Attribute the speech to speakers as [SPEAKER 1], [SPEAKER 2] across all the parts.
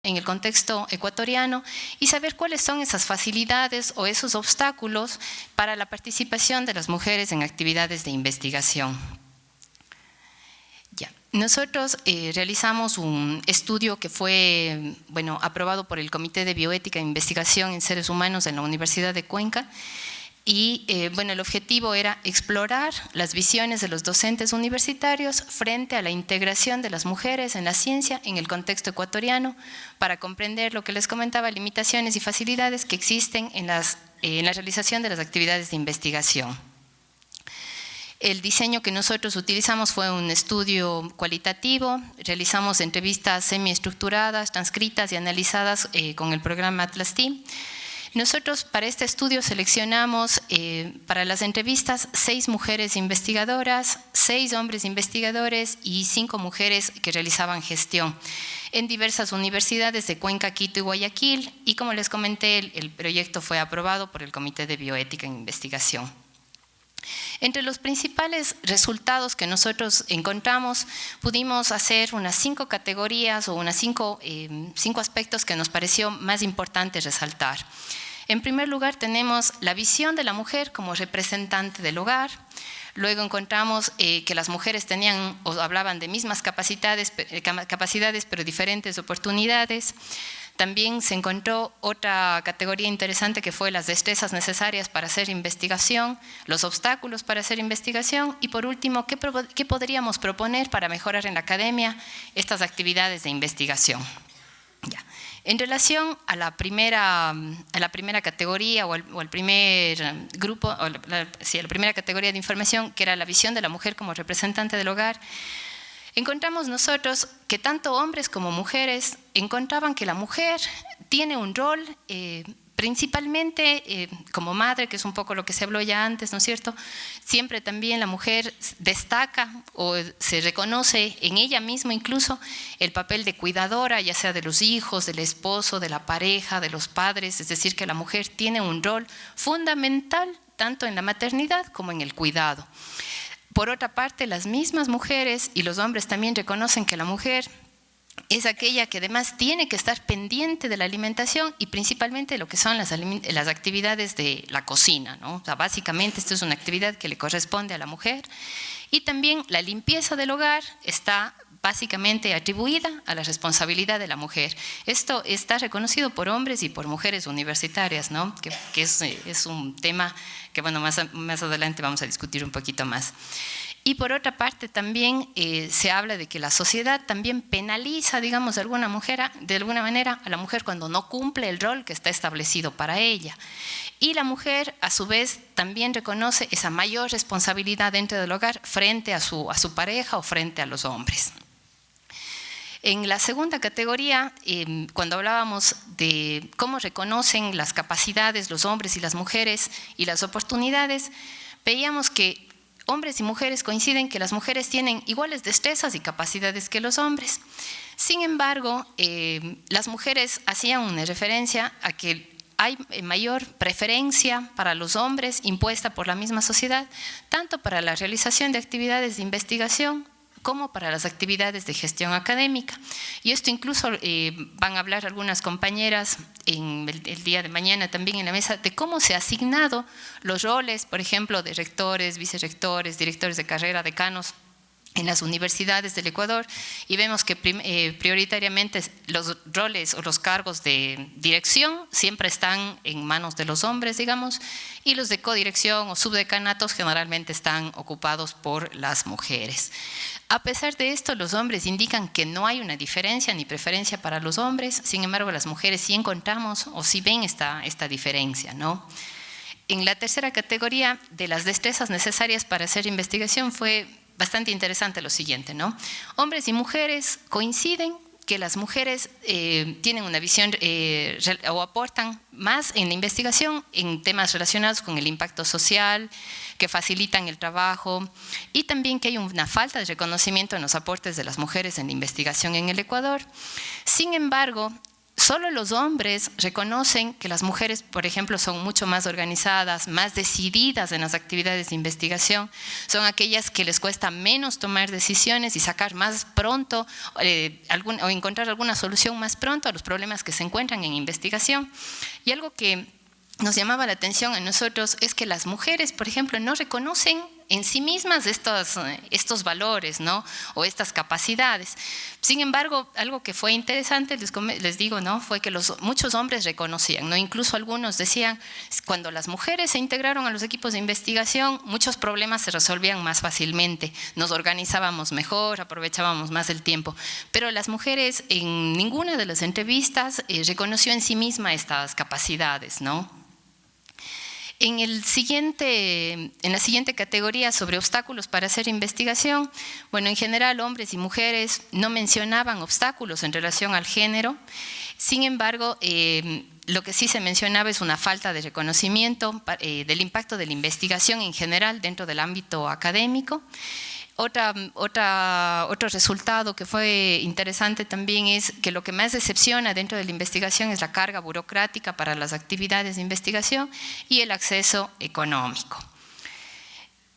[SPEAKER 1] en el contexto ecuatoriano y saber cuáles son esas facilidades o esos obstáculos para la participación de las mujeres en actividades de investigación. Nosotros realizamos un estudio que fue aprobado por el Comité de Bioética e Investigación en Seres Humanos en la Universidad de Cuenca y el objetivo era explorar las visiones de los docentes universitarios frente a la integración de las mujeres en la ciencia en el contexto ecuatoriano para comprender lo que les comentaba, limitaciones y facilidades que existen en la realización de las actividades de investigación. El diseño que nosotros utilizamos fue un estudio cualitativo, realizamos entrevistas semiestructuradas, transcritas y analizadas con el programa Atlas-T. Nosotros para este estudio seleccionamos para las entrevistas 6 mujeres investigadoras, 6 hombres investigadores y 5 mujeres que realizaban gestión en diversas universidades de Cuenca, Quito y Guayaquil y como les comenté, el proyecto fue aprobado por el Comité de Bioética e Investigación. Entre los principales resultados que nosotros encontramos, pudimos hacer unas 5 categorías o unas 5 aspectos que nos pareció más importante resaltar. En primer lugar, tenemos la visión de la mujer como representante del hogar. Luego encontramos que las mujeres tenían o hablaban de mismas capacidades, pero diferentes oportunidades. También se encontró otra categoría interesante que fue las destrezas necesarias para hacer investigación, los obstáculos para hacer investigación y por último, ¿qué podríamos proponer para mejorar en la academia estas actividades de investigación? Ya. En relación a la primera categoría o al primer grupo, a la primera categoría de información, que era la visión de la mujer como representante del hogar, encontramos nosotros que tanto hombres como mujeres encontraban que la mujer tiene un rol principalmente como madre, que es un poco lo que se habló ya antes, ¿no es cierto? Siempre también la mujer destaca o se reconoce en ella misma incluso el papel de cuidadora, ya sea de los hijos, del esposo, de la pareja, de los padres, es decir, que la mujer tiene un rol fundamental tanto en la maternidad como en el cuidado. Por otra parte, las mismas mujeres y los hombres también reconocen que la mujer es aquella que además tiene que estar pendiente de la alimentación y principalmente lo que son las actividades de la cocina, ¿no? O sea, básicamente esto es una actividad que le corresponde a la mujer y también la limpieza del hogar está básicamente atribuida a la responsabilidad de la mujer. Esto está reconocido por hombres y por mujeres universitarias, ¿no? que es un tema que más adelante vamos a discutir un poquito más. Y por otra parte también se habla de que la sociedad también penaliza, digamos, de alguna manera a la mujer cuando no cumple el rol que está establecido para ella. Y la mujer, a su vez, también reconoce esa mayor responsabilidad dentro del hogar frente a su pareja o frente a los hombres. En la segunda categoría, cuando hablábamos de cómo reconocen las capacidades los hombres y las mujeres y las oportunidades, veíamos que hombres y mujeres coinciden que las mujeres tienen iguales destrezas y capacidades que los hombres. Sin embargo, las mujeres hacían una referencia a que hay mayor preferencia para los hombres impuesta por la misma sociedad, tanto para la realización de actividades de investigación como para las actividades de gestión académica. Y esto incluso van a hablar algunas compañeras en el día de mañana también en la mesa de cómo se han asignado los roles, por ejemplo, de rectores, vicerrectores, directores de carrera, decanos, en las universidades del Ecuador y vemos que prioritariamente los roles o los cargos de dirección siempre están en manos de los hombres, digamos, y los de codirección o subdecanatos generalmente están ocupados por las mujeres. A pesar de esto, los hombres indican que no hay una diferencia ni preferencia para los hombres, sin embargo, las mujeres sí encontramos o sí ven esta diferencia, ¿no? En la tercera categoría de las destrezas necesarias para hacer investigación fue bastante interesante lo siguiente, ¿no? Hombres y mujeres coinciden que las mujeres tienen una visión o aportan más en la investigación en temas relacionados con el impacto social, que facilitan el trabajo y también que hay una falta de reconocimiento en los aportes de las mujeres en la investigación en el Ecuador. Sin embargo, Solo los hombres reconocen que las mujeres, por ejemplo, son mucho más organizadas, más decididas en las actividades de investigación, son aquellas que les cuesta menos tomar decisiones y sacar más pronto o encontrar alguna solución más pronto a los problemas que se encuentran en investigación. Y algo que nos llamaba la atención a nosotros es que las mujeres, por ejemplo, no reconocen en sí mismas estos valores, ¿no? O estas capacidades. Sin embargo, algo que fue interesante, les digo, ¿no? Fue que muchos hombres reconocían, ¿no? Incluso algunos decían, cuando las mujeres se integraron a los equipos de investigación, muchos problemas se resolvían más fácilmente, nos organizábamos mejor, aprovechábamos más el tiempo. Pero las mujeres en ninguna de las entrevistas reconoció en sí misma estas capacidades, ¿no? En la siguiente categoría sobre obstáculos para hacer investigación, bueno, en general hombres y mujeres no mencionaban obstáculos en relación al género. Sin embargo, lo que sí se mencionaba es una falta de reconocimiento del impacto de la investigación en general dentro del ámbito académico. Otro resultado que fue interesante también es que lo que más decepciona dentro de la investigación es la carga burocrática para las actividades de investigación y el acceso económico.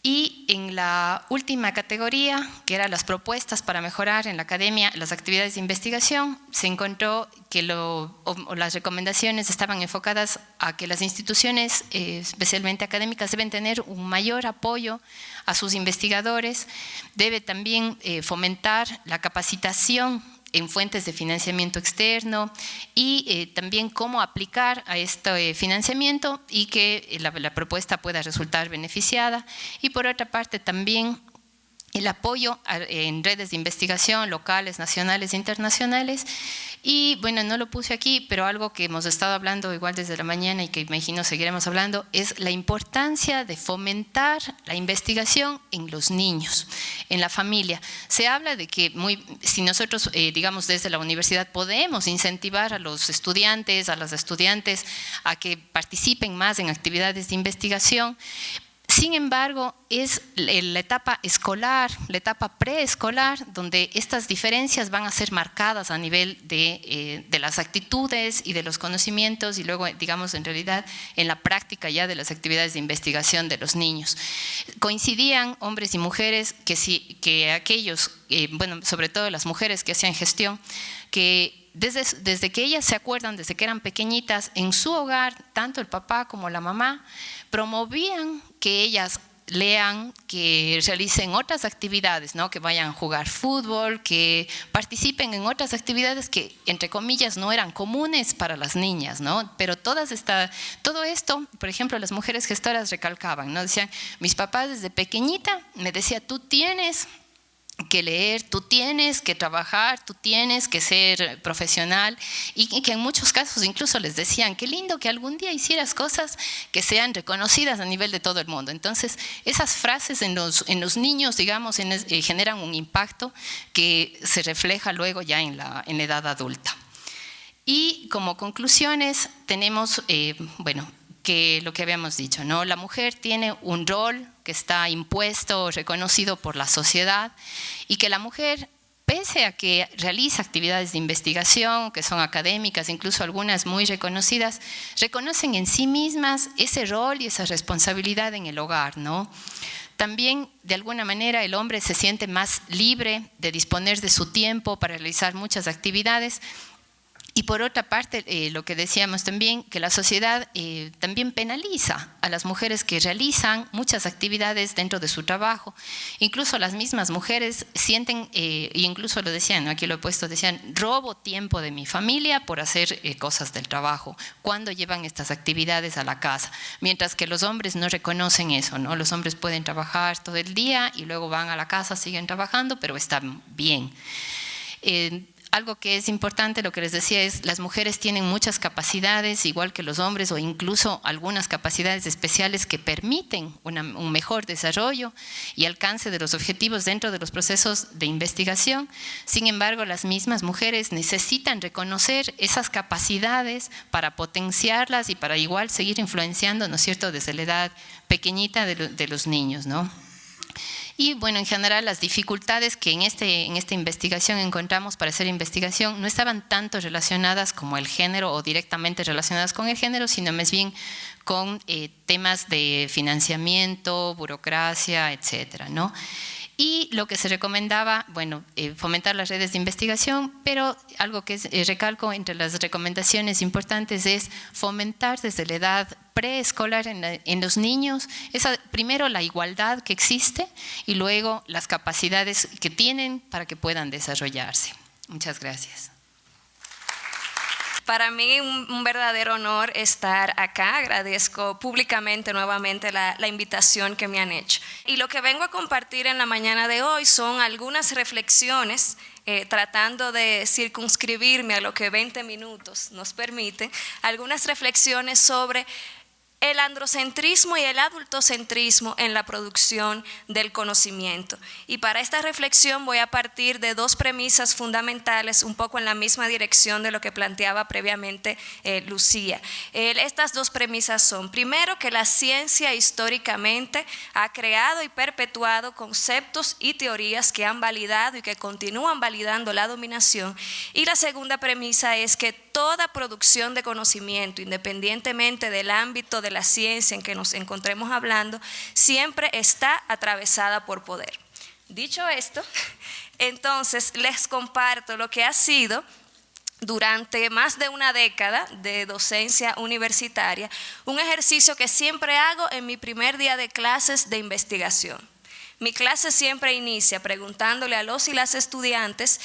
[SPEAKER 1] Y en la última categoría, que eran las propuestas para mejorar en la academia las actividades de investigación, se encontró que las recomendaciones estaban enfocadas a que las instituciones, especialmente académicas, deben tener un mayor apoyo a sus investigadores, debe también fomentar la capacitación en fuentes de financiamiento externo y también cómo aplicar a este financiamiento y que la propuesta pueda resultar beneficiada. Y por otra parte también el apoyo en redes de investigación locales, nacionales e internacionales. Y bueno, no lo puse aquí, pero algo que hemos estado hablando igual desde la mañana y que imagino seguiremos hablando es la importancia de fomentar la investigación en los niños, en la familia. Se habla de que si nosotros, digamos, desde la universidad podemos incentivar a los estudiantes, a las estudiantes a que participen más en actividades de investigación. Sin embargo, es la etapa escolar, la etapa preescolar, donde estas diferencias van a ser marcadas a nivel de las actitudes y de los conocimientos y luego, digamos, en realidad, en la práctica ya de las actividades de investigación de los niños. Coincidían hombres y mujeres que aquellos, bueno, sobre todo las mujeres que hacían gestión, que desde que ellas se acuerdan, desde que eran pequeñitas, en su hogar, tanto el papá como la mamá, promovían que ellas lean, que realicen otras actividades, ¿no? Que vayan a jugar fútbol, que participen en otras actividades que, entre comillas, no eran comunes para las niñas, ¿no? Pero todo esto, por ejemplo, las mujeres gestoras recalcaban, ¿no? Decían, mis papás desde pequeñita me decían, tú tienes que leer, tú tienes que trabajar, tú tienes que ser profesional y que en muchos casos incluso les decían, qué lindo que algún día hicieras cosas que sean reconocidas a nivel de todo el mundo. Entonces, esas frases en los niños, digamos, generan un impacto que se refleja luego ya en la edad adulta. Y como conclusiones tenemos, bueno, que lo que habíamos dicho, ¿no? La mujer tiene un rol que está impuesto o reconocido por la sociedad y que la mujer, pese a que realiza actividades de investigación que son académicas, incluso algunas muy reconocidas, reconocen en sí mismas ese rol y esa responsabilidad en el hogar, ¿no? También, de alguna manera, el hombre se siente más libre de disponer de su tiempo para realizar muchas actividades. Y por otra parte, lo que decíamos también, que la sociedad también penaliza a las mujeres que realizan muchas actividades dentro de su trabajo. Incluso las mismas mujeres sienten, e incluso lo decían, ¿no? Aquí lo he puesto, decían, robo tiempo de mi familia por hacer cosas del trabajo, cuando llevan estas actividades a la casa. Mientras que los hombres no reconocen eso, ¿no? Los hombres pueden trabajar todo el día y luego van a la casa, siguen trabajando, pero están bien. Algo que es importante, lo que les decía, es las mujeres tienen muchas capacidades, igual que los hombres, o incluso algunas capacidades especiales que permiten un mejor desarrollo y alcance de los objetivos dentro de los procesos de investigación. Sin embargo, las mismas mujeres necesitan reconocer esas capacidades para potenciarlas y para igual seguir influenciando, ¿no es cierto?, desde la edad pequeñita de los niños, ¿no? Y bueno, en general las dificultades que en esta investigación encontramos para hacer investigación no estaban tanto relacionadas como el género o directamente relacionadas con el género, sino más bien con temas de financiamiento, burocracia, etcétera, ¿no? Y lo que se recomendaba, bueno, fomentar las redes de investigación, pero algo que recalco entre las recomendaciones importantes es fomentar desde la edad preescolar en los niños, primero la igualdad que existe y luego las capacidades que tienen para que puedan desarrollarse. Muchas gracias.
[SPEAKER 2] Para mí un verdadero honor estar acá. Agradezco públicamente nuevamente la invitación que me han hecho. Y lo que vengo a compartir en la mañana de hoy son algunas reflexiones, tratando de circunscribirme a lo que 20 minutos nos permite, algunas reflexiones sobre el androcentrismo y el adultocentrismo en la producción del conocimiento. Y para esta reflexión voy a partir de dos premisas fundamentales, un poco en la misma dirección de lo que planteaba previamente Lucía. Estas dos premisas son, primero, que la ciencia históricamente ha creado y perpetuado conceptos y teorías que han validado y que continúan validando la dominación. Y la segunda premisa es que toda producción de conocimiento, independientemente del ámbito de la ciencia en que nos encontremos hablando, siempre está atravesada por poder. Dicho esto, entonces les comparto lo que ha sido durante más de una década de docencia universitaria, un ejercicio que siempre hago en mi primer día de clases de investigación. Mi clase siempre inicia preguntándole a los y las estudiantes: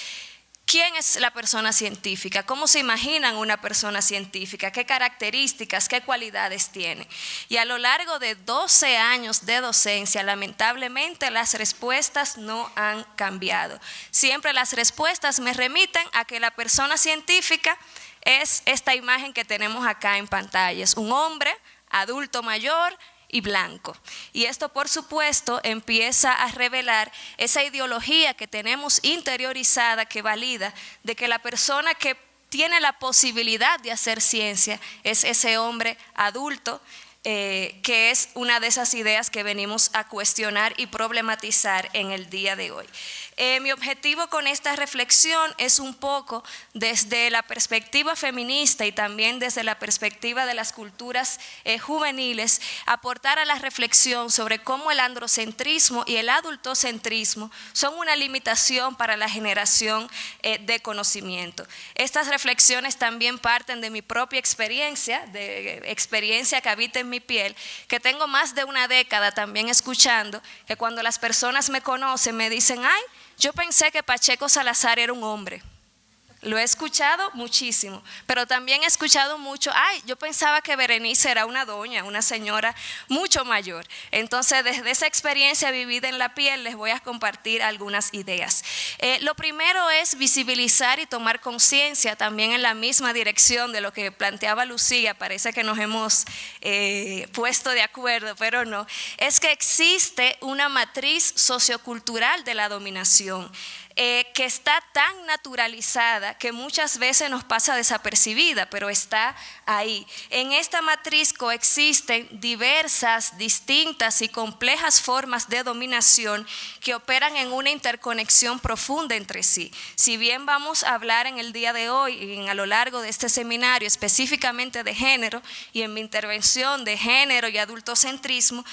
[SPEAKER 2] ¿quién es la persona científica? ¿Cómo se imaginan una persona científica? ¿Qué características, qué cualidades tiene? Y a lo largo de 12 años de docencia, lamentablemente las respuestas no han cambiado. Siempre las respuestas me remiten a que la persona científica es esta imagen que tenemos acá en pantalla. Es un hombre adulto mayor y blanco. Y esto, por supuesto, empieza a revelar esa ideología que tenemos interiorizada que valida de que la persona que tiene la posibilidad de hacer ciencia es ese hombre adulto, que es una de esas ideas que venimos a cuestionar y problematizar en el día de hoy. Mi objetivo con esta reflexión es un poco desde la perspectiva feminista y también desde la perspectiva de las culturas juveniles, aportar a la reflexión sobre cómo el androcentrismo y el adultocentrismo son una limitación para la generación de conocimiento. Estas reflexiones también parten de mi propia experiencia, que habita en mi piel, que tengo más de una década también escuchando que cuando las personas me conocen me dicen: ay, yo pensé que Pacheco Salazar era un hombre. Lo he escuchado muchísimo, pero también he escuchado mucho: ay, yo pensaba que Berenice era una doña, una señora mucho mayor. Entonces, desde esa experiencia vivida en la piel, les voy a compartir algunas ideas. Lo primero es visibilizar y tomar conciencia, también en la misma dirección de lo que planteaba Lucía. Parece que nos hemos puesto de acuerdo, pero no. Es que existe una matriz sociocultural de la dominación, que está tan naturalizada que muchas veces nos pasa desapercibida, pero está ahí. En esta matriz coexisten diversas, distintas y complejas formas de dominación que operan en una interconexión profunda entre sí. Si bien vamos a hablar en el día de hoy y a lo largo de este seminario específicamente de género, y en mi intervención de género y adultocentrismo,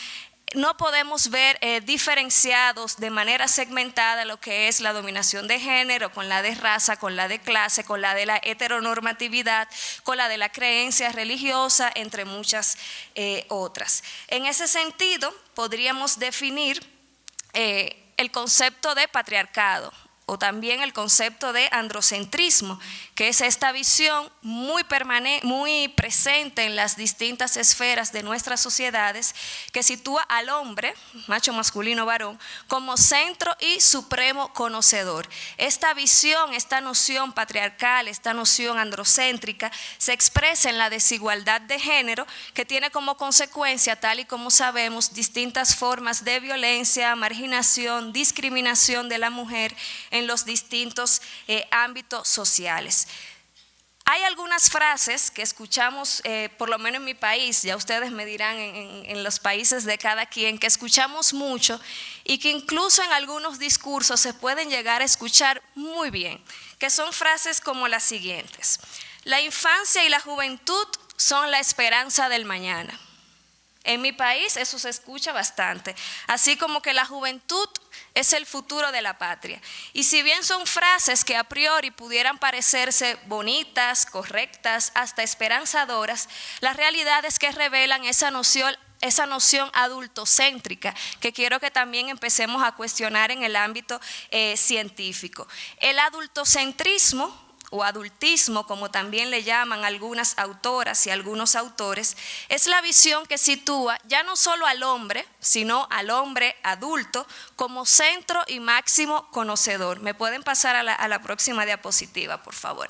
[SPEAKER 2] no podemos ver diferenciados de manera segmentada lo que es la dominación de género con la de raza, con la de clase, con la de la heteronormatividad, con la de la creencia religiosa, entre muchas otras. En ese sentido, podríamos definir el concepto de patriarcado, o también el concepto de androcentrismo, que es esta visión muy presente en las distintas esferas de nuestras sociedades, que sitúa al hombre, macho, masculino, varón, como centro y supremo conocedor. Esta visión, esta noción patriarcal, esta noción androcéntrica, se expresa en la desigualdad de género, que tiene como consecuencia, tal y como sabemos, distintas formas de violencia, marginación, discriminación de la mujer en los distintos ámbitos sociales. Hay algunas frases que escuchamos, por lo menos en mi país, ya ustedes me dirán en los países de cada quien, que escuchamos mucho y que incluso en algunos discursos se pueden llegar a escuchar muy bien, que son frases como las siguientes: la infancia y la juventud son la esperanza del mañana. En mi país eso se escucha bastante, así como que la juventud es el futuro de la patria. Y si bien son frases que a priori pudieran parecerse bonitas, correctas, hasta esperanzadoras, la realidad es que revelan esa noción adultocéntrica que quiero que también empecemos a cuestionar en el ámbito científico. El adultocentrismo o adultismo, como también le llaman algunas autoras y algunos autores, es la visión que sitúa ya no solo al hombre, sino al hombre adulto como centro y máximo conocedor. ¿Me pueden pasar a la próxima diapositiva, por favor?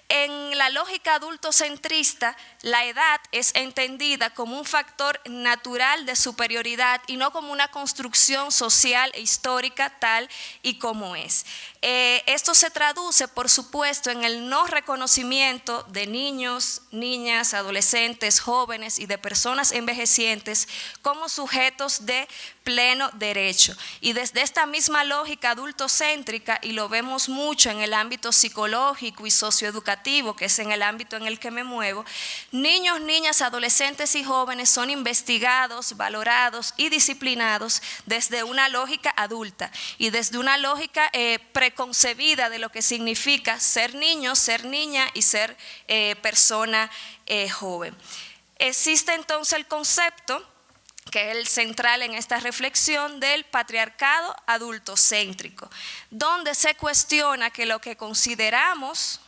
[SPEAKER 2] En la lógica adultocentrista, la edad es entendida como un factor natural de superioridad y no como una construcción social e histórica tal y como es. Esto se traduce, por supuesto, en el no reconocimiento de niños, niñas, adolescentes, jóvenes y de personas envejecientes como sujetos de pleno derecho. Y desde esta misma lógica adultocéntrica, y lo vemos mucho en el ámbito psicológico y socioeducativo, que es en el ámbito en el que me muevo, niños, niñas, adolescentes y jóvenes son investigados, valorados y disciplinados desde una lógica adulta y desde una lógica preconcebida de lo que significa ser niño, ser niña y ser persona joven. Existe entonces el concepto, que es el central en esta reflexión, del patriarcado adultocéntrico, donde se cuestiona que lo que consideramos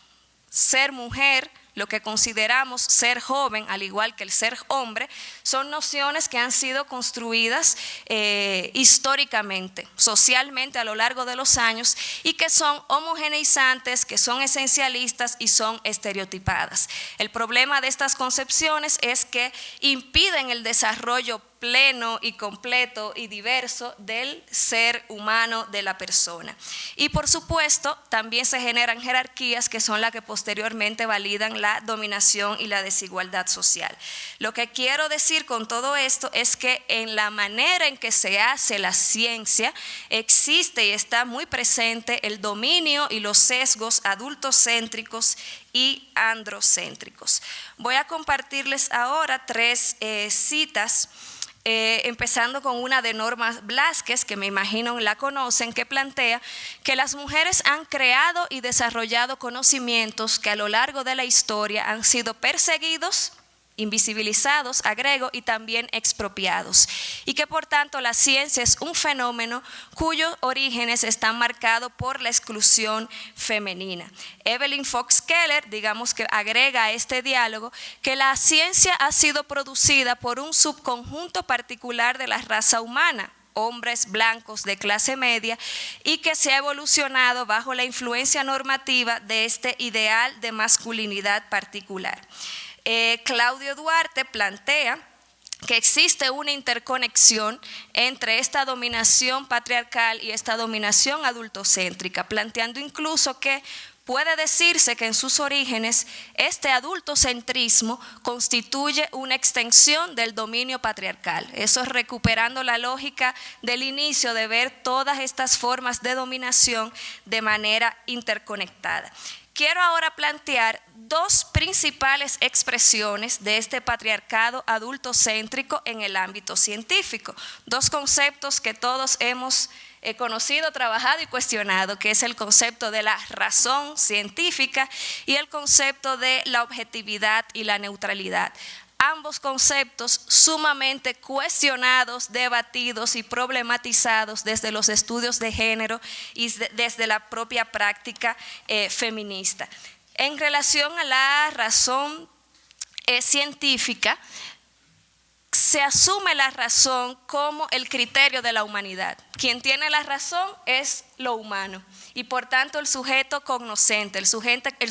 [SPEAKER 2] ser mujer, lo que consideramos ser joven, al igual que el ser hombre, son nociones que han sido construidas históricamente, socialmente a lo largo de los años y que son homogeneizantes, que son esencialistas y son estereotipadas. El problema de estas concepciones es que impiden el desarrollo pleno y completo y diverso del ser humano, de la persona. Y por supuesto también se generan jerarquías que son las que posteriormente validan la dominación y la desigualdad social. Lo que quiero decir con todo esto es que en la manera en que se hace la ciencia existe y está muy presente el dominio y los sesgos adultocéntricos y androcéntricos. Voy a compartirles ahora 3 citas, empezando con una de Norma Blázquez, que me imagino la conocen, que plantea que las mujeres han creado y desarrollado conocimientos que a lo largo de la historia han sido perseguidos, invisibilizados, agrego, y también expropiados, y que por tanto la ciencia es un fenómeno cuyos orígenes están marcados por la exclusión femenina. Evelyn Fox Keller, digamos que agrega a este diálogo que la ciencia ha sido producida por un subconjunto particular de la raza humana, hombres blancos de clase media, y que se ha evolucionado bajo la influencia normativa de este ideal de masculinidad particular. Claudio Duarte plantea que existe una interconexión entre esta dominación patriarcal y esta dominación adultocéntrica, planteando incluso que puede decirse que en sus orígenes este adultocentrismo constituye una extensión del dominio patriarcal. Eso es recuperando la lógica del inicio de ver todas estas formas de dominación de manera interconectada. Quiero ahora plantear 2 principales expresiones de este patriarcado adultocéntrico en el ámbito científico. 2 conceptos que todos hemos conocido, trabajado y cuestionado, que es el concepto de la razón científica y el concepto de la objetividad y la neutralidad. Ambos conceptos sumamente cuestionados, debatidos y problematizados desde los estudios de género y desde la propia práctica feminista. En relación a la razón científica, se asume la razón como el criterio de la humanidad. Quien tiene la razón es lo humano y por tanto el sujeto cognoscente, el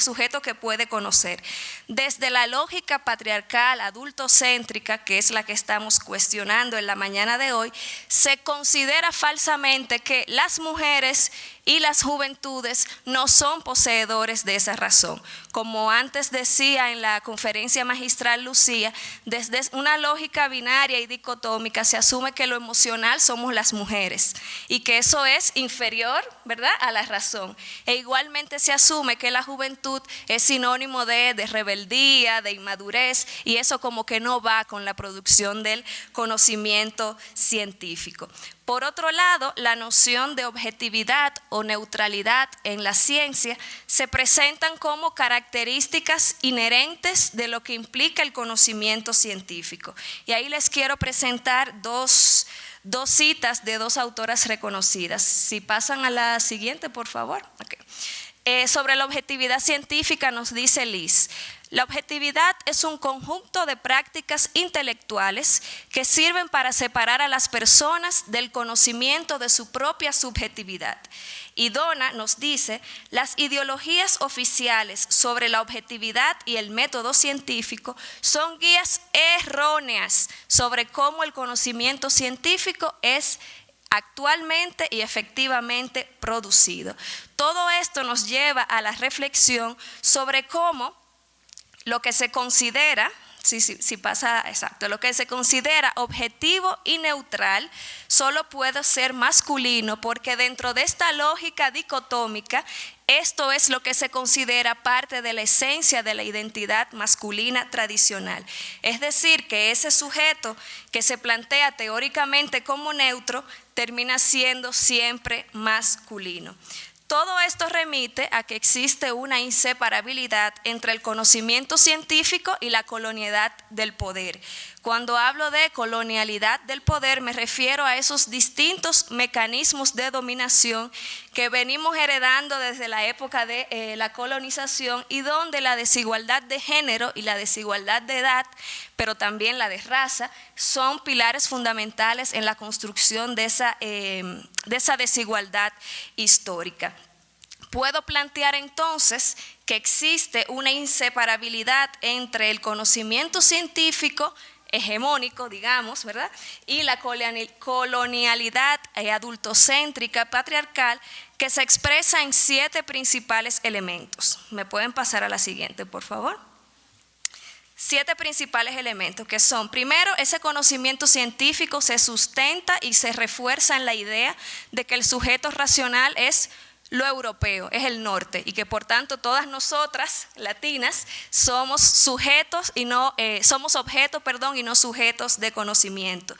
[SPEAKER 2] sujeto que puede conocer. Desde la lógica patriarcal adultocéntrica, que es la que estamos cuestionando en la mañana de hoy, se considera falsamente que las mujeres y las juventudes no son poseedores de esa razón. Como antes decía en la conferencia magistral Lucía, desde una lógica binaria y dicotómica se asume que lo emocional somos las mujeres y que eso es inferior, ¿verdad?, a la razón. E igualmente se asume que la juventud es sinónimo de rebeldía, de inmadurez, y eso como que no va con la producción del conocimiento científico. Por otro lado, la noción de objetividad o neutralidad en la ciencia se presentan como características inherentes de lo que implica el conocimiento científico. Y ahí les quiero presentar dos citas de dos autoras reconocidas. Si pasan a la siguiente, por favor. Okay. Sobre la objetividad científica nos dice Liz: la objetividad es un conjunto de prácticas intelectuales que sirven para separar a las personas del conocimiento de su propia subjetividad. Y Donna nos dice: las ideologías oficiales sobre la objetividad y el método científico son guías erróneas sobre cómo el conocimiento científico es actualmente y efectivamente producido. Todo esto nos lleva a la reflexión sobre cómo lo que se considera, lo que se considera objetivo y neutral solo puede ser masculino, porque dentro de esta lógica dicotómica, esto es lo que se considera parte de la esencia de la identidad masculina tradicional. Es decir, que ese sujeto que se plantea teóricamente como neutro termina siendo siempre masculino. Todo esto remite a que existe una inseparabilidad entre el conocimiento científico y la colonialidad del poder. Cuando hablo de colonialidad del poder, me refiero a esos distintos mecanismos de dominación que venimos heredando desde la época de la colonización, y donde la desigualdad de género y la desigualdad de edad, pero también la de raza, son pilares fundamentales en la construcción de esa desigualdad histórica. Puedo plantear entonces que existe una inseparabilidad entre el conocimiento científico hegemónico, digamos, ¿verdad?, y la colonialidad adultocéntrica, patriarcal, que se expresa en 7 principales elementos. ¿Me pueden pasar a la siguiente, por favor? 7 principales elementos que son: primero, ese conocimiento científico se sustenta y se refuerza en la idea de que el sujeto racional es lo europeo, es el norte, y que por tanto todas nosotras latinas somos sujetos y no somos objetos, y no sujetos de conocimiento.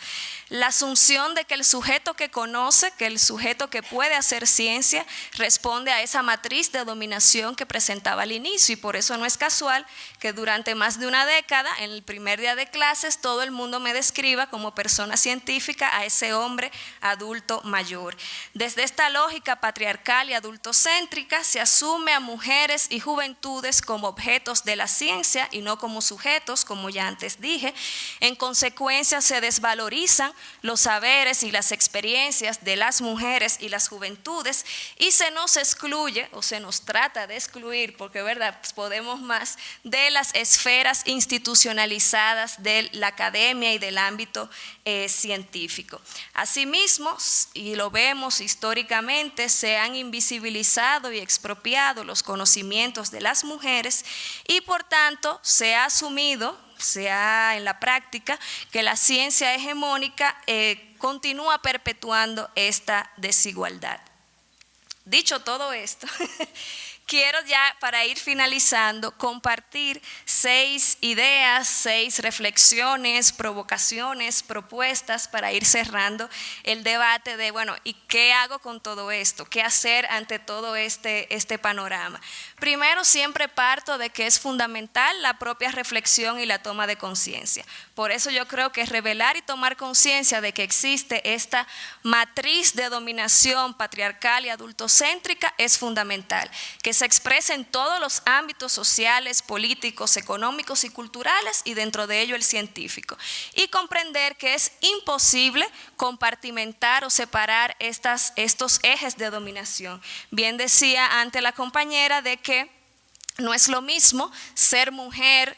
[SPEAKER 2] La asunción de que el sujeto que conoce, que el sujeto que puede hacer ciencia, responde a esa matriz de dominación que presentaba al inicio, y por eso no es casual que durante más de una década, en el primer día de clases, todo el mundo me describa como persona científica a ese hombre adulto mayor. Desde esta lógica patriarcal y adultocéntrica se asume a mujeres y juventudes como objetos de la ciencia y no como sujetos, como ya antes dije. En consecuencia, se desvalorizan los saberes y las experiencias de las mujeres y las juventudes, y se nos excluye, o se nos trata de excluir, porque verdad, pues podemos más, de las esferas institucionalizadas de la academia y del ámbito científico. Asimismo, y lo vemos históricamente, se han invisibilizado y expropiado los conocimientos de las mujeres, y por tanto se ha asumido, en la práctica, que la ciencia hegemónica continúa perpetuando esta desigualdad. Dicho todo esto, quiero ya, para ir finalizando, compartir 6 ideas, 6 reflexiones, provocaciones, propuestas para ir cerrando el debate de, bueno, ¿y qué hago con todo esto? ¿Qué hacer ante todo este panorama? Primero, siempre parto de que es fundamental la propia reflexión y la toma de conciencia. Por eso yo creo que revelar y tomar conciencia de que existe esta matriz de dominación patriarcal y adultocéntrica androcéntrica es fundamental, que se exprese en todos los ámbitos sociales, políticos, económicos y culturales, y dentro de ello el científico. Y comprender que es imposible compartimentar o separar estos ejes de dominación. Bien decía ante la compañera de que no es lo mismo ser mujer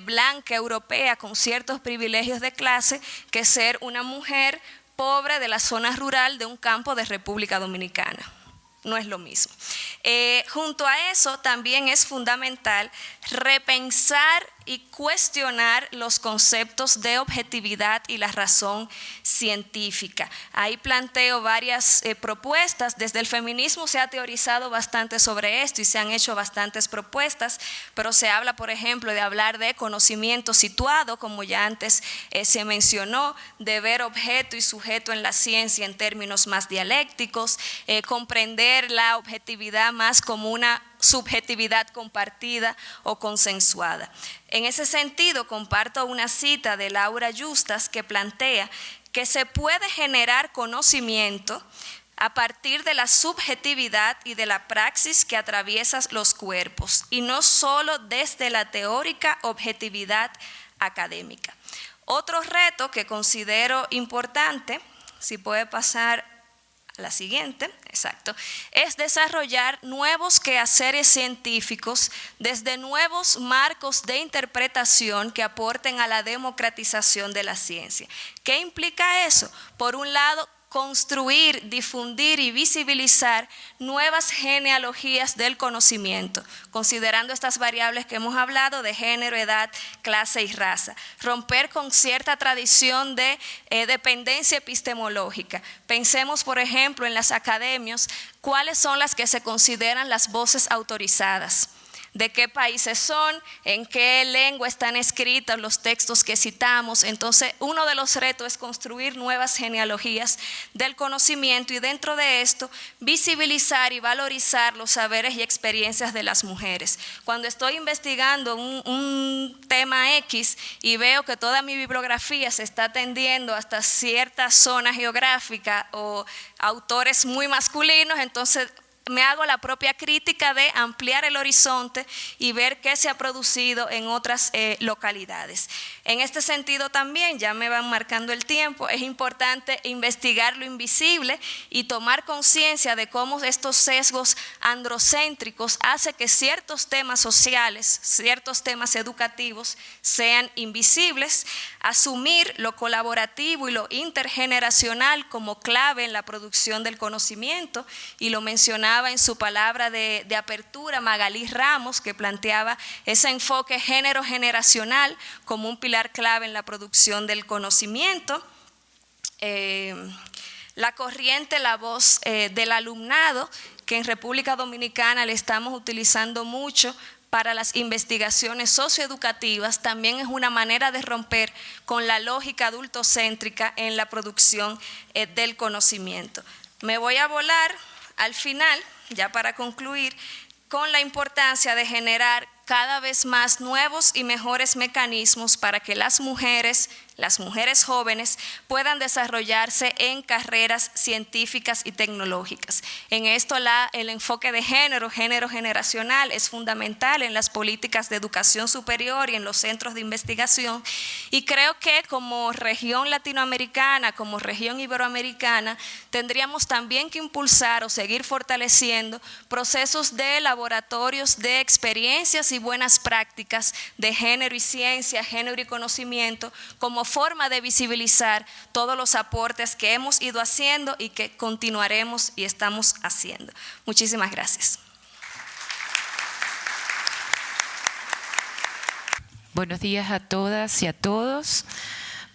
[SPEAKER 2] blanca, europea, con ciertos privilegios de clase, que ser una mujer pobre de la zona rural de un campo de República Dominicana. No es lo mismo. Junto a eso también es fundamental repensar y cuestionar los conceptos de objetividad y la razón científica. Ahí planteo varias propuestas. Desde el feminismo se ha teorizado bastante sobre esto y se han hecho bastantes propuestas, pero se habla, por ejemplo, de hablar de conocimiento situado, como ya antes se mencionó, de ver objeto y sujeto en la ciencia en términos más dialécticos, comprender la objetividad más como una subjetividad compartida o consensuada. En ese sentido, comparto una cita de Laura Justas que plantea que se puede generar conocimiento a partir de la subjetividad y de la praxis que atraviesa los cuerpos, y no solo desde la teórica objetividad académica. Otro reto que considero importante, si puede pasar la siguiente, exacto, es desarrollar nuevos quehaceres científicos desde nuevos marcos de interpretación que aporten a la democratización de la ciencia. ¿Qué implica eso? Por un lado, construir, difundir y visibilizar nuevas genealogías del conocimiento, considerando estas variables que hemos hablado de género, edad, clase y raza. Romper con cierta tradición de dependencia epistemológica. Pensemos, por ejemplo, en las academias, cuáles son las que se consideran las voces autorizadas. De qué países son, en qué lengua están escritos los textos que citamos. Entonces, uno de los retos es construir nuevas genealogías del conocimiento y dentro de esto visibilizar y valorizar los saberes y experiencias de las mujeres. Cuando estoy investigando un tema X y veo que toda mi bibliografía se está tendiendo hasta cierta zona geográfica o autores muy masculinos, entonces me hago la propia crítica de ampliar el horizonte y ver qué se ha producido en otras localidades. En este sentido también, ya me van marcando el tiempo, es importante investigar lo invisible y tomar conciencia de cómo estos sesgos androcéntricos hacen que ciertos temas sociales, ciertos temas educativos sean invisibles, asumir lo colaborativo y lo intergeneracional como clave en la producción del conocimiento, y lo mencionaba en su palabra de apertura Magalí Ramos, que planteaba ese enfoque género-generacional como un pilar clave en la producción del conocimiento. La corriente, la voz del alumnado, que en República Dominicana le estamos utilizando mucho para las investigaciones socioeducativas, también es una manera de romper con la lógica adultocéntrica en la producción del conocimiento. Me voy a volar al final, ya para concluir, con la importancia de generar cada vez más nuevos y mejores mecanismos para que las mujeres jóvenes puedan desarrollarse en carreras científicas y tecnológicas. En esto el enfoque de género generacional es fundamental en las políticas de educación superior y en los centros de investigación, y creo que como región latinoamericana, como región iberoamericana, tendríamos también que impulsar o seguir fortaleciendo procesos de laboratorios de experiencias y buenas prácticas de género y ciencia, género y conocimiento, como forma de visibilizar todos los aportes que hemos ido haciendo y que continuaremos y estamos haciendo. Muchísimas gracias.
[SPEAKER 3] Buenos días a todas y a todos.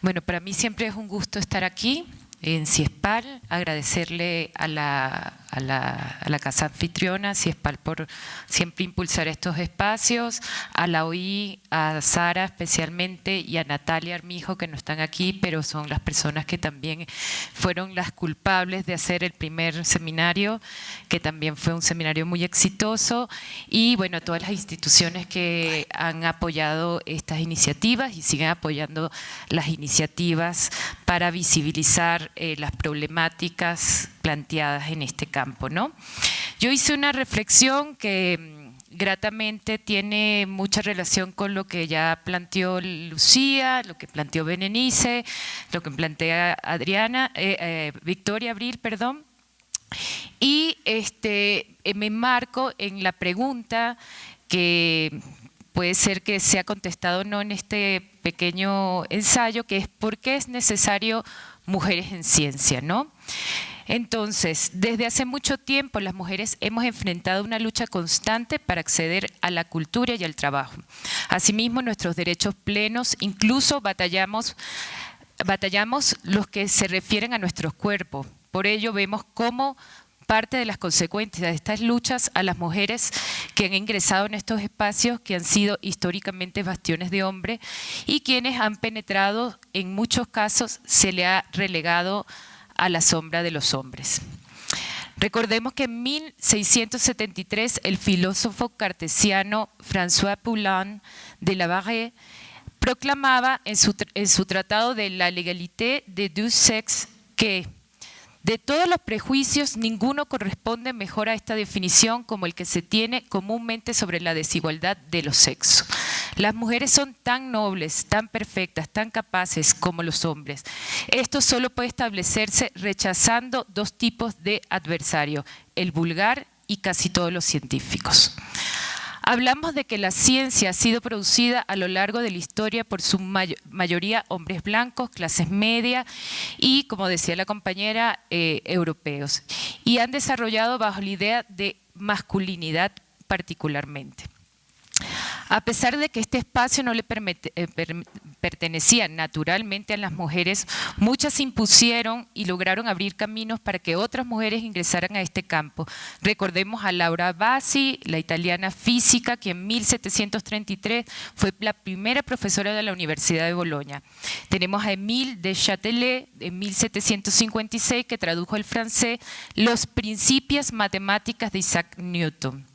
[SPEAKER 3] Bueno, para mí siempre es un gusto estar aquí en CIESPAL, agradecerle a la casa anfitriona, CIESPAL, por siempre impulsar estos espacios, a la OI, a Sara especialmente y a Natalia Armijo, que no están aquí, pero son las personas que también fueron las culpables de hacer el primer seminario, que también fue un seminario muy exitoso, y bueno, a todas las instituciones que han apoyado estas iniciativas y siguen apoyando las iniciativas para visibilizar las problemáticas planteadas en este campo, ¿no? Yo hice una reflexión que gratamente tiene mucha relación con lo que ya planteó Lucía, lo que planteó Berenice, lo que plantea Victoria Abril, perdón. Y me enmarco en la pregunta que puede ser que sea contestado o no en este pequeño ensayo, que es ¿por qué es necesario mujeres en ciencia, ¿no? Entonces, desde hace mucho tiempo las mujeres hemos enfrentado una lucha constante para acceder a la cultura y al trabajo. Asimismo, nuestros derechos plenos, incluso batallamos los que se refieren a nuestros cuerpos. Por ello vemos cómo parte de las consecuencias de estas luchas a las mujeres que han ingresado en estos espacios que han sido históricamente bastiones de hombres y quienes han penetrado, en muchos casos se le ha relegado a la sombra de los hombres. Recordemos que en 1673 el filósofo cartesiano François Poullain de la Barre proclamaba en su tratado de la Légalité des deux sexes que de todos los prejuicios, ninguno corresponde mejor a esta definición como el que se tiene comúnmente sobre la desigualdad de los sexos. Las mujeres son tan nobles, tan perfectas, tan capaces como los hombres. Esto solo puede establecerse rechazando dos tipos de adversario, el vulgar y casi todos los científicos. Hablamos de que la ciencia ha sido producida a lo largo de la historia por su mayoría hombres blancos, clases medias y, como decía la compañera, europeos. Y han desarrollado bajo la idea de masculinidad particularmente. A pesar de que este espacio no le pertenecía naturalmente a las mujeres, muchas se impusieron y lograron abrir caminos para que otras mujeres ingresaran a este campo. Recordemos a Laura Bassi, la italiana física, que en 1733 fue la primera profesora de la Universidad de Bolonia. Tenemos a Émile de Châtelet, en 1756, que tradujo al francés Los Principios Matemáticas de Isaac Newton.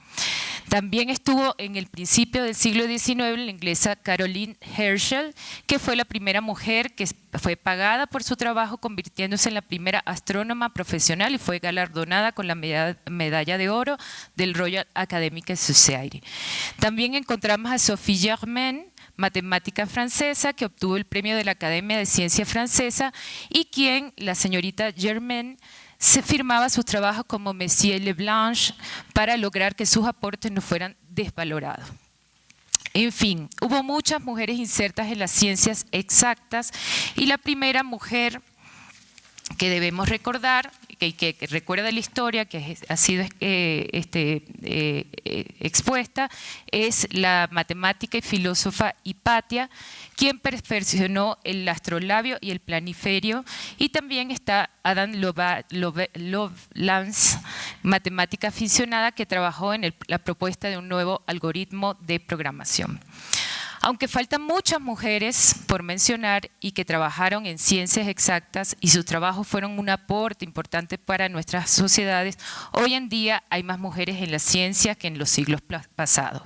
[SPEAKER 3] También estuvo en el principio del siglo XIX la inglesa Caroline Herschel, que fue la primera mujer que fue pagada por su trabajo, convirtiéndose en la primera astrónoma profesional y fue galardonada con la medalla de oro del Royal Academic Society. También encontramos a Sophie Germain, matemática francesa, que obtuvo el premio de la Academia de Ciencia Francesa y quien, la señorita Germain, se firmaba sus trabajos como Messier Leblanc para lograr que sus aportes no fueran desvalorados. En fin, hubo muchas mujeres insertas en las ciencias exactas y la primera mujer que debemos recordar, que recuerda la historia, que ha sido expuesta, es la matemática y filósofa Hipatia, quien perfeccionó el astrolabio y el planiferio, y también está Adam Lovelace, matemática aficionada, que trabajó en la propuesta de un nuevo algoritmo de programación. Aunque faltan muchas mujeres por mencionar y que trabajaron en ciencias exactas y sus trabajos fueron un aporte importante para nuestras sociedades, hoy en día hay más mujeres en la ciencia que en los siglos pasados.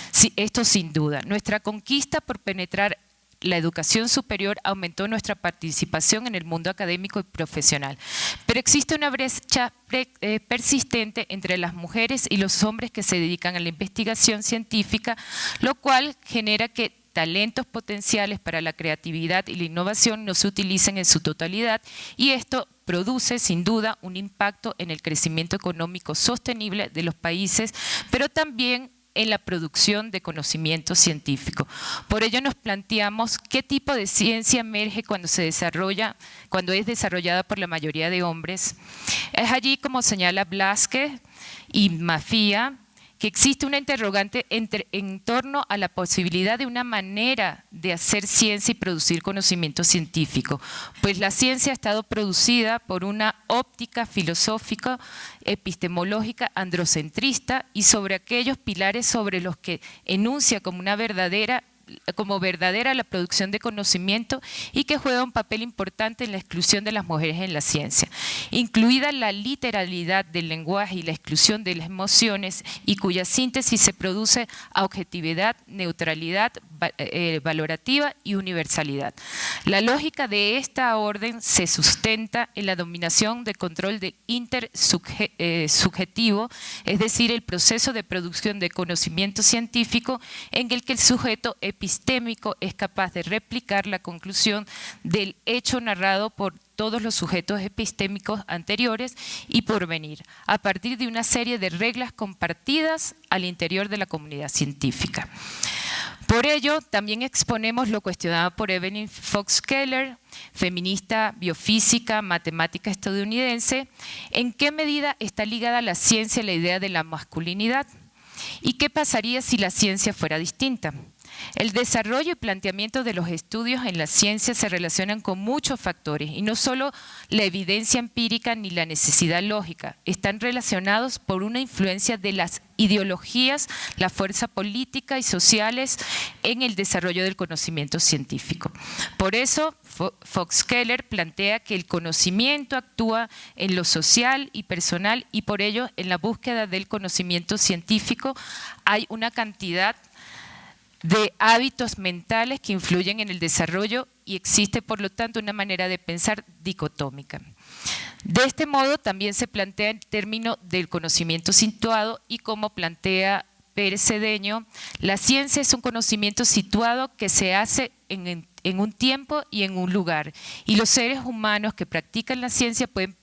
[SPEAKER 3] Sí, esto sin duda. Nuestra conquista por penetrar la educación superior aumentó nuestra participación en el mundo académico y profesional. Pero existe una brecha persistente entre las mujeres y los hombres que se dedican a la investigación científica, lo cual genera que talentos potenciales para la creatividad y la innovación no se utilicen en su totalidad, y esto produce sin duda un impacto en el crecimiento económico sostenible de los países, pero también en la producción de conocimiento científico. Por ello nos planteamos qué tipo de ciencia emerge cuando es desarrollada por la mayoría de hombres. Es allí, como señala Blázquez y Mafía, que existe una interrogante en torno a la posibilidad de una manera de hacer ciencia y producir conocimiento científico, pues la ciencia ha estado producida por una óptica filosófica, epistemológica, androcentrista y sobre aquellos pilares sobre los que enuncia como una verdadera como verdadera la producción de conocimiento y que juega un papel importante en la exclusión de las mujeres en la ciencia, incluida la literalidad del lenguaje y la exclusión de las emociones, y cuya síntesis se produce a objetividad, neutralidad, valorativa y universalidad. La lógica de esta orden se sustenta en la dominación del control del intersubjetivo, es decir, el proceso de producción de conocimiento científico en el que el sujeto epistémico es capaz de replicar la conclusión del hecho narrado por todos los sujetos epistémicos anteriores y por venir, a partir de una serie de reglas compartidas al interior de la comunidad científica. Por ello, también exponemos lo cuestionado por Evelyn Fox Keller, feminista, biofísica, matemática estadounidense, en qué medida está ligada a la ciencia la idea de la masculinidad y qué pasaría si la ciencia fuera distinta. El desarrollo y planteamiento de los estudios en la ciencia se relacionan con muchos factores y no solo la evidencia empírica ni la necesidad lógica, están relacionados por una influencia de las ideologías, la fuerza política y sociales en el desarrollo del conocimiento científico. Por eso, Fox Keller plantea que el conocimiento actúa en lo social y personal y por ello en la búsqueda del conocimiento científico hay una cantidad de hábitos mentales que influyen en el desarrollo y existe por lo tanto una manera de pensar dicotómica. De este modo también se plantea el término del conocimiento situado y como plantea Pérez Cedeño, la ciencia es un conocimiento situado que se hace en un tiempo y en un lugar y los seres humanos que practican la ciencia pueden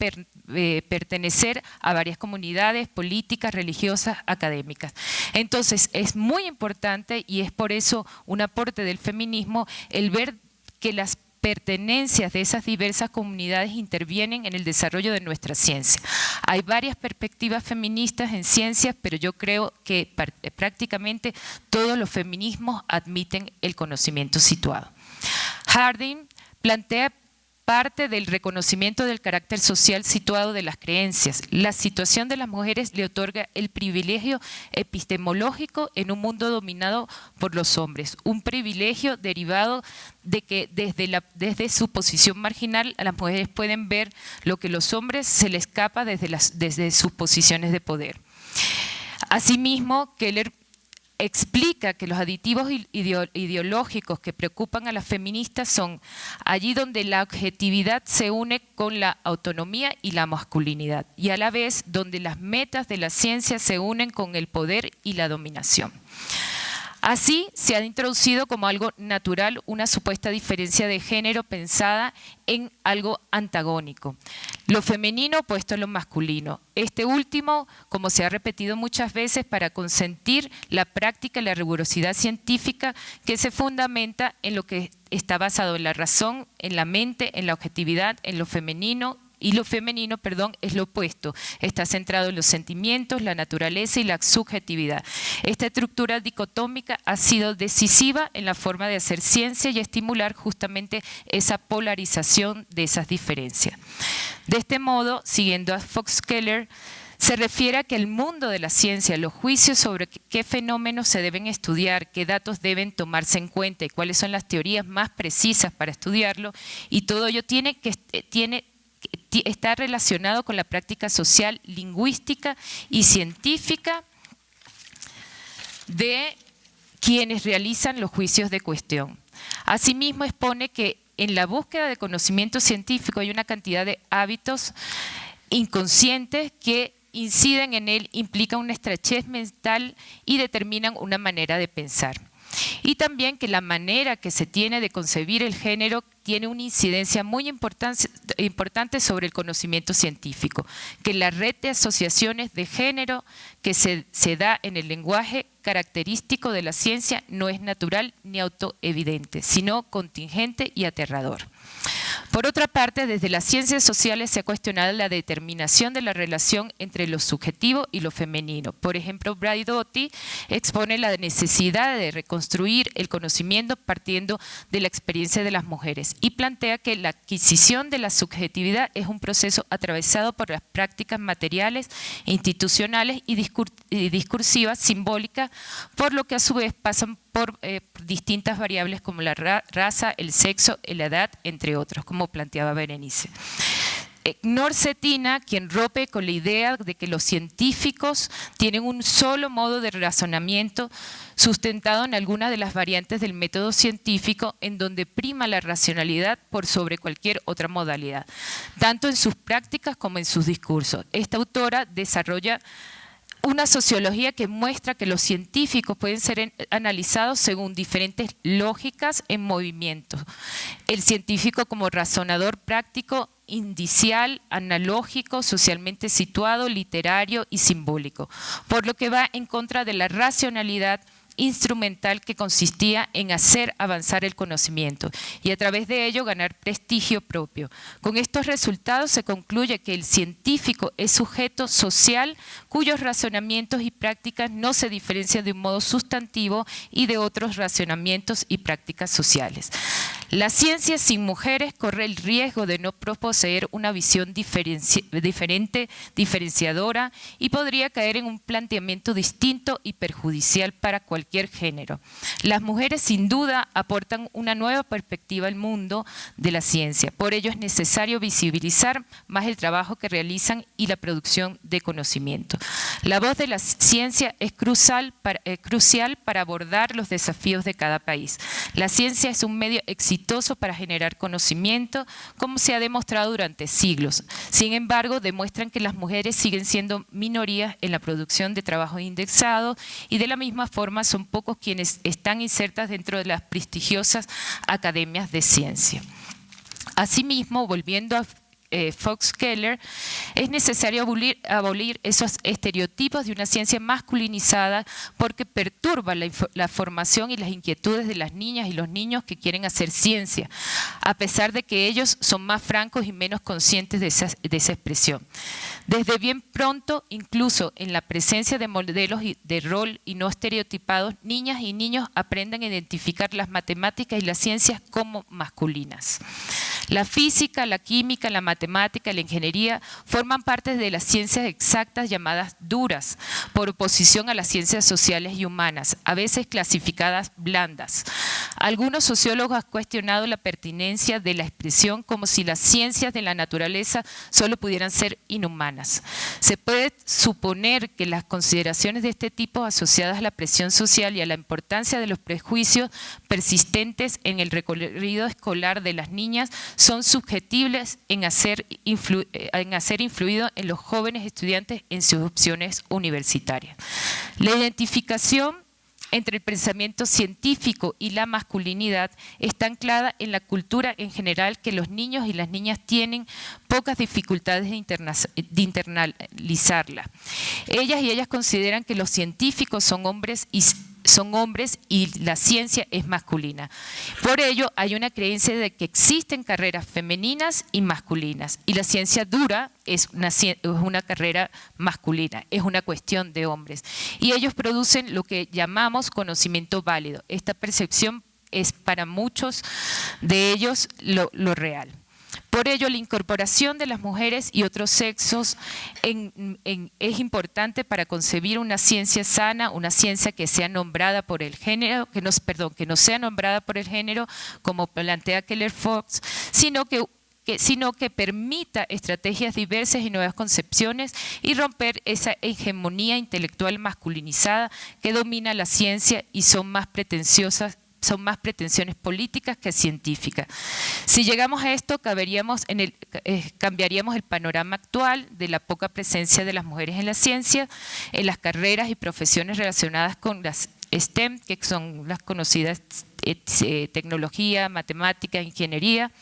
[SPEAKER 3] pertenecer a varias comunidades políticas, religiosas, académicas. Entonces es muy importante y es por eso un aporte del feminismo el ver que las pertenencias de esas diversas comunidades intervienen en el desarrollo de nuestra ciencia. Hay varias perspectivas feministas en ciencias, pero yo creo que prácticamente todos los feminismos admiten el conocimiento situado. Harding plantea parte del reconocimiento del carácter social situado de las creencias. La situación de las mujeres le otorga el privilegio epistemológico en un mundo dominado por los hombres, un privilegio derivado de que desde su posición marginal las mujeres pueden ver lo que los hombres se les escapa desde sus posiciones de poder. Asimismo, Keller explica que los aditivos ideológicos que preocupan a las feministas son allí donde la objetividad se une con la autonomía y la masculinidad y a la vez donde las metas de la ciencia se unen con el poder y la dominación. Así se ha introducido como algo natural una supuesta diferencia de género pensada en algo antagónico, lo femenino opuesto a lo masculino. Este último, como se ha repetido muchas veces, para consentir la práctica y la rigurosidad científica que se fundamenta en lo que está basado en la razón, en la mente, en la objetividad, en lo femenino. Y lo femenino, es lo opuesto, está centrado en los sentimientos, la naturaleza y la subjetividad. Esta estructura dicotómica ha sido decisiva en la forma de hacer ciencia y estimular justamente esa polarización de esas diferencias. De este modo, siguiendo a Fox Keller, se refiere a que el mundo de la ciencia, los juicios sobre qué fenómenos se deben estudiar, qué datos deben tomarse en cuenta y cuáles son las teorías más precisas para estudiarlo, y todo ello está relacionado con la práctica social, lingüística y científica de quienes realizan los juicios de cuestión. Asimismo, expone que en la búsqueda de conocimiento científico hay una cantidad de hábitos inconscientes que inciden en él, implican una estrechez mental y determinan una manera de pensar. Y también que la manera que se tiene de concebir el género tiene una incidencia muy importante sobre el conocimiento científico, que la red de asociaciones de género que se da en el lenguaje característico de la ciencia no es natural ni autoevidente, sino contingente y aterrador. Por otra parte, desde las ciencias sociales se ha cuestionado la determinación de la relación entre lo subjetivo y lo femenino. Por ejemplo, Braidotti expone la necesidad de reconstruir el conocimiento partiendo de la experiencia de las mujeres. y plantea que la adquisición de la subjetividad es un proceso atravesado por las prácticas materiales, institucionales y discursivas, simbólicas, por lo que a su vez pasan por distintas variables como la raza, el sexo, la edad, entre otros, como planteaba Berenice. Knorr-Cetina, quien rompe con la idea de que los científicos tienen un solo modo de razonamiento sustentado en algunas de las variantes del método científico, en donde prima la racionalidad por sobre cualquier otra modalidad, tanto en sus prácticas como en sus discursos. Esta autora desarrolla una sociología que muestra que los científicos pueden ser analizados según diferentes lógicas en movimiento. El científico como razonador práctico, indicial, analógico, socialmente situado, literario y simbólico, por lo que va en contra de la racionalidad instrumental que consistía en hacer avanzar el conocimiento y a través de ello ganar prestigio propio. Con estos resultados se concluye que el científico es sujeto social cuyos razonamientos y prácticas no se diferencian de un modo sustantivo y de otros razonamientos y prácticas sociales. La ciencia sin mujeres corre el riesgo de no poseer una visión diferente, diferenciadora, y podría caer en un planteamiento distinto y perjudicial para cualquier género. Las mujeres sin duda aportan una nueva perspectiva al mundo de la ciencia. Por ello es necesario visibilizar más el trabajo que realizan y la producción de conocimiento. La voz de la ciencia es crucial para abordar los desafíos de cada país. La ciencia es un medio exitoso para generar conocimiento, como se ha demostrado durante siglos. Sin embargo, demuestran que las mujeres siguen siendo minorías en la producción de trabajos indexados y de la misma forma son pocos quienes están insertas dentro de las prestigiosas academias de ciencia. Asimismo, volviendo a Fox Keller, es necesario abolir esos estereotipos de una ciencia masculinizada porque perturba la formación y las inquietudes de las niñas y los niños que quieren hacer ciencia, a pesar de que ellos son más francos y menos conscientes de esa expresión. Desde bien pronto, incluso en la presencia de modelos de rol y no estereotipados, niñas y niños aprenden a identificar las matemáticas y las ciencias como masculinas. La física, la química, la matemática y la ingeniería forman parte de las ciencias exactas llamadas duras, por oposición a las ciencias sociales y humanas, a veces clasificadas blandas. Algunos sociólogos han cuestionado la pertinencia de la expresión como si las ciencias de la naturaleza solo pudieran ser inhumanas. Se puede suponer que las consideraciones de este tipo asociadas a la presión social y a la importancia de los prejuicios persistentes en el recorrido escolar de las niñas son susceptibles en hacer influido en los jóvenes estudiantes en sus opciones universitarias. La identificación entre el pensamiento científico y la masculinidad está anclada en la cultura en general que los niños y las niñas tienen pocas dificultades de internalizarla. Ellas consideran que los científicos son hombres y la ciencia es masculina. Por ello, hay una creencia de que existen carreras femeninas y masculinas, y la ciencia dura es una carrera masculina, es una cuestión de hombres. Y ellos producen lo que llamamos conocimiento válido. Esta percepción es para muchos de ellos lo real. Por ello, la incorporación de las mujeres y otros sexos es importante para concebir una ciencia sana, una ciencia que sea nombrada por el género, que no sea nombrada por el género, como plantea Keller Fox, sino que permita estrategias diversas y nuevas concepciones y romper esa hegemonía intelectual masculinizada que domina la ciencia y son más pretensiones políticas que científicas. Si llegamos a esto, cambiaríamos el panorama actual de la poca presencia de las mujeres en la ciencia, en las carreras y profesiones relacionadas con las STEM, que son las conocidas tecnología, matemática, ingeniería.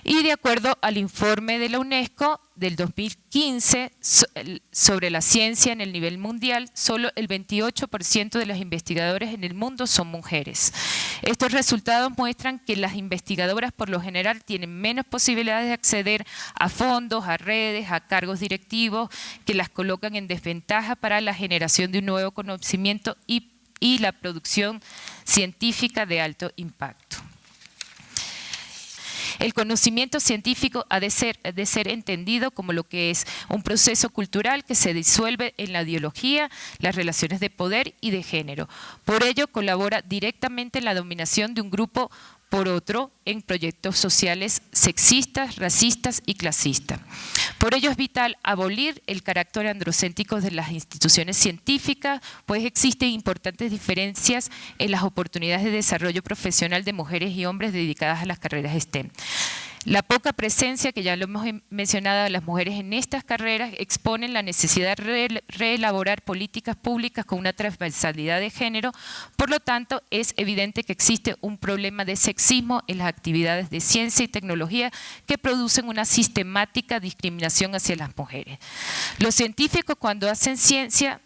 [SPEAKER 3] Y de acuerdo al informe de la UNESCO del 2015 sobre la ciencia en el nivel mundial, solo el 28% de los investigadores en el mundo son mujeres. Estos resultados muestran que las investigadoras por lo general tienen menos posibilidades de acceder a fondos, a redes, a cargos directivos que las colocan en desventaja para la generación de un nuevo conocimiento y la producción científica de alto impacto. El conocimiento científico ha de ser entendido como lo que es un proceso cultural que se disuelve en la ideología, las relaciones de poder y de género. Por ello, colabora directamente en la dominación de un grupo por otro en proyectos sociales sexistas, racistas y clasistas. Por ello es vital abolir el carácter androcéntrico de las instituciones científicas, pues existen importantes diferencias en las oportunidades de desarrollo profesional de mujeres y hombres dedicadas a las carreras STEM. La poca presencia, que ya lo hemos mencionado, de las mujeres en estas carreras exponen la necesidad de reelaborar políticas públicas con una transversalidad de género. Por lo tanto, es evidente que existe un problema de sexismo en las actividades de ciencia y tecnología que producen una sistemática discriminación hacia las mujeres. Los científicos, cuando hacen ciencia…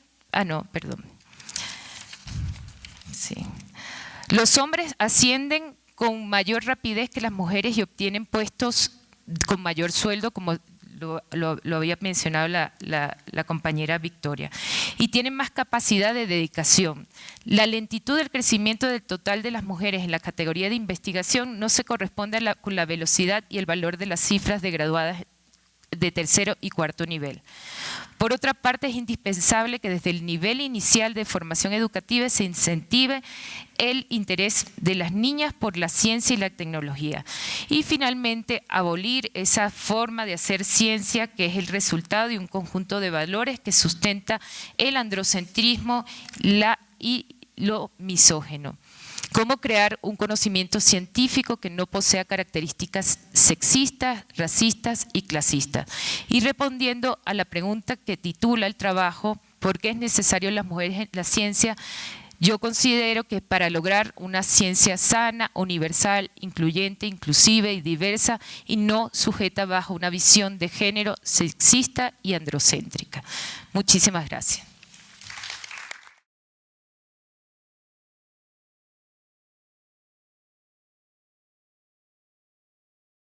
[SPEAKER 3] Los hombres ascienden con mayor rapidez que las mujeres y obtienen puestos con mayor sueldo, como lo había mencionado la compañera Victoria, y tienen más capacidad de dedicación. La lentitud del crecimiento del total de las mujeres en la categoría de investigación no se corresponde con la velocidad y el valor de las cifras de graduadas de tercero y cuarto nivel. Por otra parte, es indispensable que desde el nivel inicial de formación educativa se incentive el interés de las niñas por la ciencia y la tecnología. Y finalmente, abolir esa forma de hacer ciencia que es el resultado de un conjunto de valores que sustenta el androcentrismo y lo misógeno. ¿Cómo crear un conocimiento científico que no posea características sexistas, racistas y clasistas? Y respondiendo a la pregunta que titula el trabajo, ¿por qué es necesario las mujeres en la ciencia? Yo considero que para lograr una ciencia sana, universal, incluyente, inclusiva y diversa y no sujeta bajo una visión de género sexista y androcéntrica. Muchísimas gracias.